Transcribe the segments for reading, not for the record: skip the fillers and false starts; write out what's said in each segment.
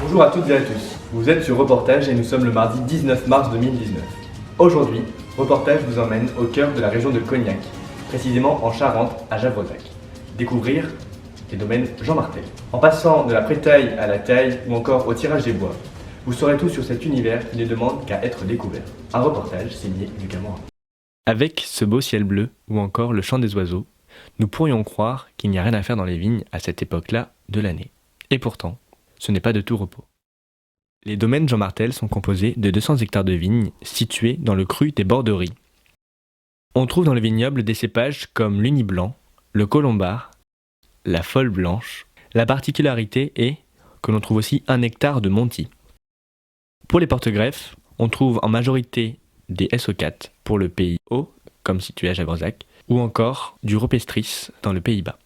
Bonjour à toutes et à tous, vous êtes sur Reportage et nous sommes le mardi 19 mars 2019. Aujourd'hui, Reportage vous emmène au cœur de la région de Cognac, précisément en Charente, à Javrezac. Découvrir les domaines Jean Martel. En passant de la prétaille à la taille ou encore au tirage des bois, vous saurez tout sur cet univers qui ne demande qu'à être découvert. Un reportage signé Lucas Morin. Avec ce beau ciel bleu ou encore le chant des oiseaux, nous pourrions croire qu'il n'y a rien à faire dans les vignes à cette époque-là de l'année. Et pourtant, ce n'est pas de tout repos. Les domaines Jean Martel sont composés de 200 hectares de vignes situés dans le cru des Borderies. On trouve dans le vignoble des cépages comme l'Uni blanc, le colombard, la folle blanche. La particularité est que l'on trouve aussi 1 hectare de Monty. Pour les porte-greffes, on trouve en majorité des SO4 pour le pays haut, comme situé à Javrezac, ou encore du Ropestris dans le Pays-Bas.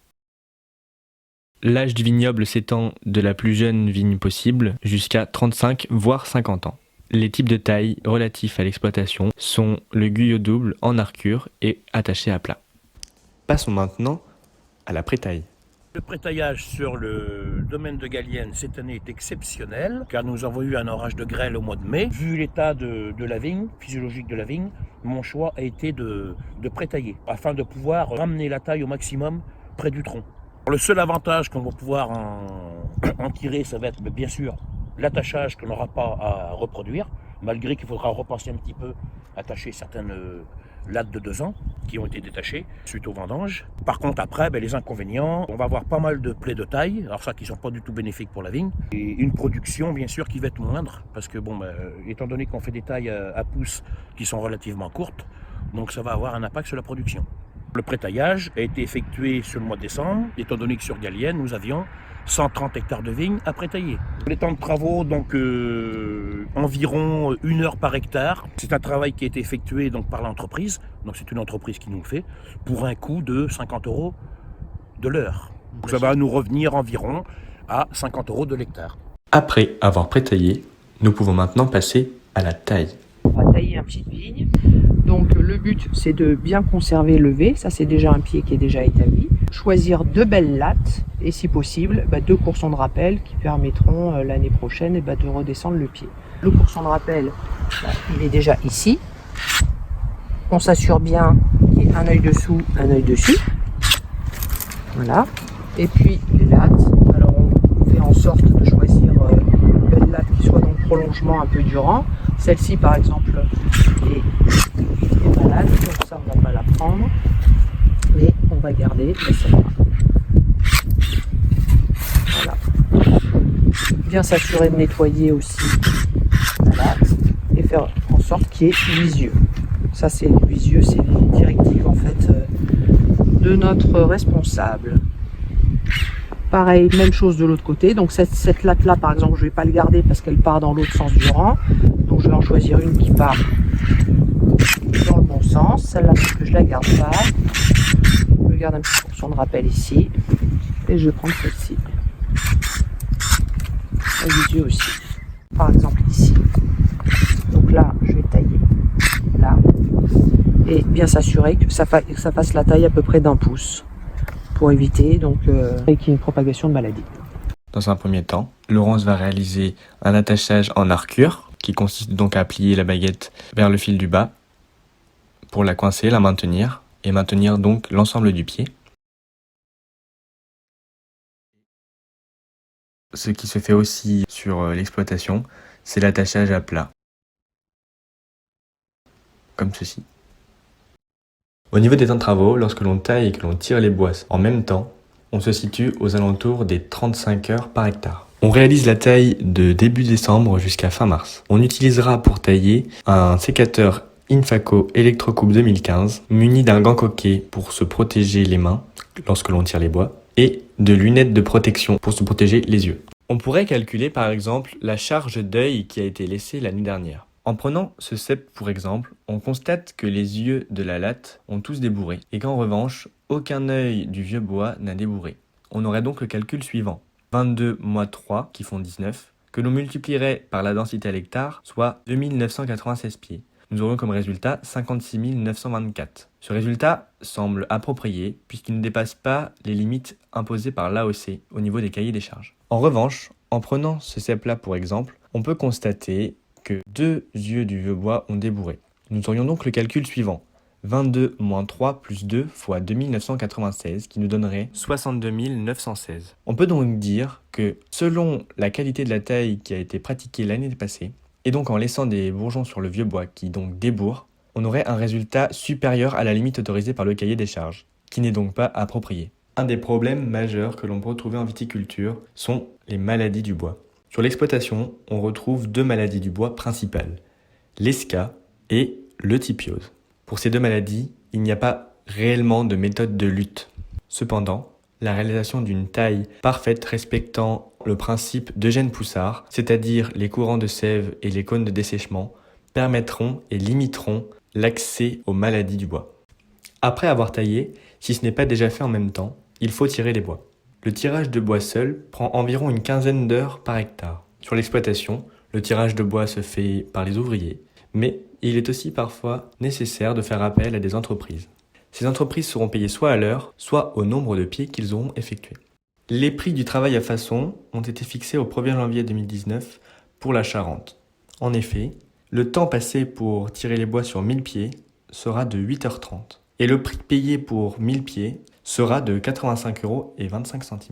L'âge du vignoble s'étend de la plus jeune vigne possible jusqu'à 35 voire 50 ans. Les types de taille relatifs à l'exploitation sont le guyot double en arcure et attaché à plat. Passons maintenant à la prétaille. Le prétaillage sur le domaine de Gallienne cette année est exceptionnel car nous avons eu un orage de grêle au mois de mai. Vu l'état de la vigne, physiologique de la vigne, mon choix a été de prétailler afin de pouvoir ramener la taille au maximum près du tronc. Le seul avantage qu'on va pouvoir en tirer, ça va être bien sûr l'attachage qu'on n'aura pas à reproduire, malgré qu'il faudra repenser un petit peu, attacher certaines lattes de 2 ans qui ont été détachées suite au vendange. Par contre après, les inconvénients, on va avoir pas mal de plaies de taille, alors ça qui ne sont pas du tout bénéfiques pour la vigne, et une production bien sûr qui va être moindre, parce que étant donné qu'on fait des tailles à pouces qui sont relativement courtes, donc ça va avoir un impact sur la production. Le prétaillage a été effectué sur le mois de décembre, étant donné que sur Gallienne, nous avions 130 hectares de vignes à prétailler. Les temps de travaux, donc environ 1 heure par hectare. C'est un travail qui a été effectué donc, par l'entreprise, donc c'est une entreprise qui nous le fait, pour un coût de 50 € de l'heure. Donc ça va nous revenir environ à 50 € de l'hectare. Après avoir prétaillé, nous pouvons maintenant passer à la taille. On va tailler un pied de vigne. Donc le but c'est de bien conserver le V, ça c'est déjà un pied qui est déjà établi. Choisir 2 belles lattes et si possible 2 coursons de rappel qui permettront l'année prochaine de redescendre le pied. Le courson de rappel il est déjà ici. On s'assure bien qu'il y ait un œil dessous, un œil dessus. Voilà. Et puis les lattes, alors on fait en sorte de choisir une belle latte qui soit dans le prolongement un peu du rang. Celle-ci par exemple est malade, donc ça on va pas la prendre, mais on va garder celle-là. Voilà. Bien s'assurer de nettoyer aussi la latte et faire en sorte qu'il y ait 8 yeux. Ça c'est 8 yeux, c'est les directives en fait de notre responsable. Pareil, même chose de l'autre côté. Donc cette latte là par exemple je vais pas le garder parce qu'elle part dans l'autre sens du rang. Donc je vais en choisir une qui part dans le bon sens. Celle-là que je la garde pas. Je garde un petit portion de rappel ici. Et je vais prendre celle-ci. Les yeux aussi. Par exemple ici. Donc là je vais tailler là. Et bien s'assurer que ça fasse la taille à peu près d'1 pouce. Pour éviter donc qu'il y ait une propagation de maladie. Dans un premier temps, Laurence va réaliser un attachage en arcure, qui consiste donc à plier la baguette vers le fil du bas, pour la coincer, la maintenir, et maintenir donc l'ensemble du pied. Ce qui se fait aussi sur l'exploitation, c'est l'attachage à plat, comme ceci. Au niveau des temps de travaux, lorsque l'on taille et que l'on tire les bois en même temps, on se situe aux alentours des 35 heures par hectare. On réalise la taille de début décembre jusqu'à fin mars. On utilisera pour tailler un sécateur Infaco Electrocoupe 2015 muni d'un gant coquet pour se protéger les mains lorsque l'on tire les bois et de lunettes de protection pour se protéger les yeux. On pourrait calculer par exemple la charge d'œil qui a été laissée l'année dernière. En prenant ce cep pour exemple, on constate que les yeux de la latte ont tous débourré et qu'en revanche, aucun œil du vieux bois n'a débourré. On aurait donc le calcul suivant. 22 moins 3 qui font 19, que l'on multiplierait par la densité à l'hectare, soit 2996 pieds. Nous aurions comme résultat 56 924. Ce résultat semble approprié puisqu'il ne dépasse pas les limites imposées par l'AOC au niveau des cahiers des charges. En revanche, En prenant ce cep-là pour exemple, on peut constater que 2 yeux du vieux bois ont débourré. Nous aurions donc le calcul suivant. 22 moins 3 plus 2 fois 2996 qui nous donnerait 62 916. On peut donc dire que selon la qualité de la taille qui a été pratiquée l'année passée, et donc en laissant des bourgeons sur le vieux bois qui donc débourrent, on aurait un résultat supérieur à la limite autorisée par le cahier des charges, qui n'est donc pas approprié. Un des problèmes majeurs que l'on peut retrouver en viticulture sont les maladies du bois. Sur l'exploitation, on retrouve 2 maladies du bois principales, l'esca et le typiose. Pour ces 2 maladies, il n'y a pas réellement de méthode de lutte. Cependant, la réalisation d'une taille parfaite respectant le principe d'Eugène Poussard, c'est-à-dire les courants de sève et les cônes de dessèchement, permettront et limiteront l'accès aux maladies du bois. Après avoir taillé, si ce n'est pas déjà fait en même temps, il faut tirer les bois. Le tirage de bois seul prend environ une quinzaine d'heures par hectare. Sur l'exploitation, le tirage de bois se fait par les ouvriers, mais il est aussi parfois nécessaire de faire appel à des entreprises. Ces entreprises seront payées soit à l'heure, soit au nombre de pieds qu'ils auront effectués. Les prix du travail à façon ont été fixés au 1er janvier 2019 pour la Charente. En effet, le temps passé pour tirer les bois sur 1000 pieds sera de 8h30 et le prix payé pour 1000 pieds sera de 85,25 €.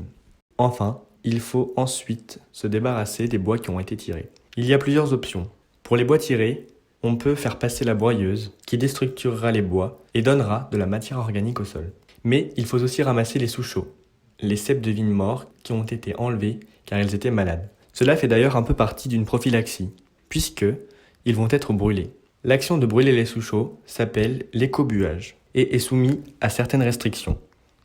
Enfin, il faut ensuite se débarrasser des bois qui ont été tirés. Il y a plusieurs options. Pour les bois tirés, on peut faire passer la broyeuse qui déstructurera les bois et donnera de la matière organique au sol. Mais il faut aussi ramasser les sous-chauds, les ceps de vigne morts qui ont été enlevés car ils étaient malades. Cela fait d'ailleurs un peu partie d'une prophylaxie, puisque ils vont être brûlés. L'action de brûler les sous-chauds s'appelle l'écobuage et est soumise à certaines restrictions.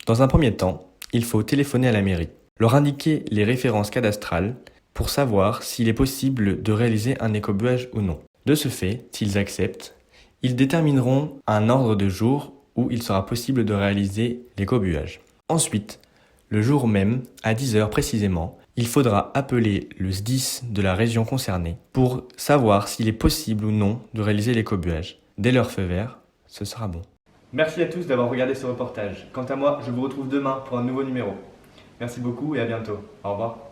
Dans un premier temps, il faut téléphoner à la mairie, leur indiquer les références cadastrales pour savoir s'il est possible de réaliser un écobuage ou non. De ce fait, s'ils acceptent, ils détermineront un ordre de jour où il sera possible de réaliser l'écobuage. Ensuite, le jour même, à 10h précisément, il faudra appeler le SDIS de la région concernée pour savoir s'il est possible ou non de réaliser l'écobuage. Dès leur feu vert, ce sera bon. Merci à tous d'avoir regardé ce reportage. Quant à moi, je vous retrouve demain pour un nouveau numéro. Merci beaucoup et à bientôt. Au revoir.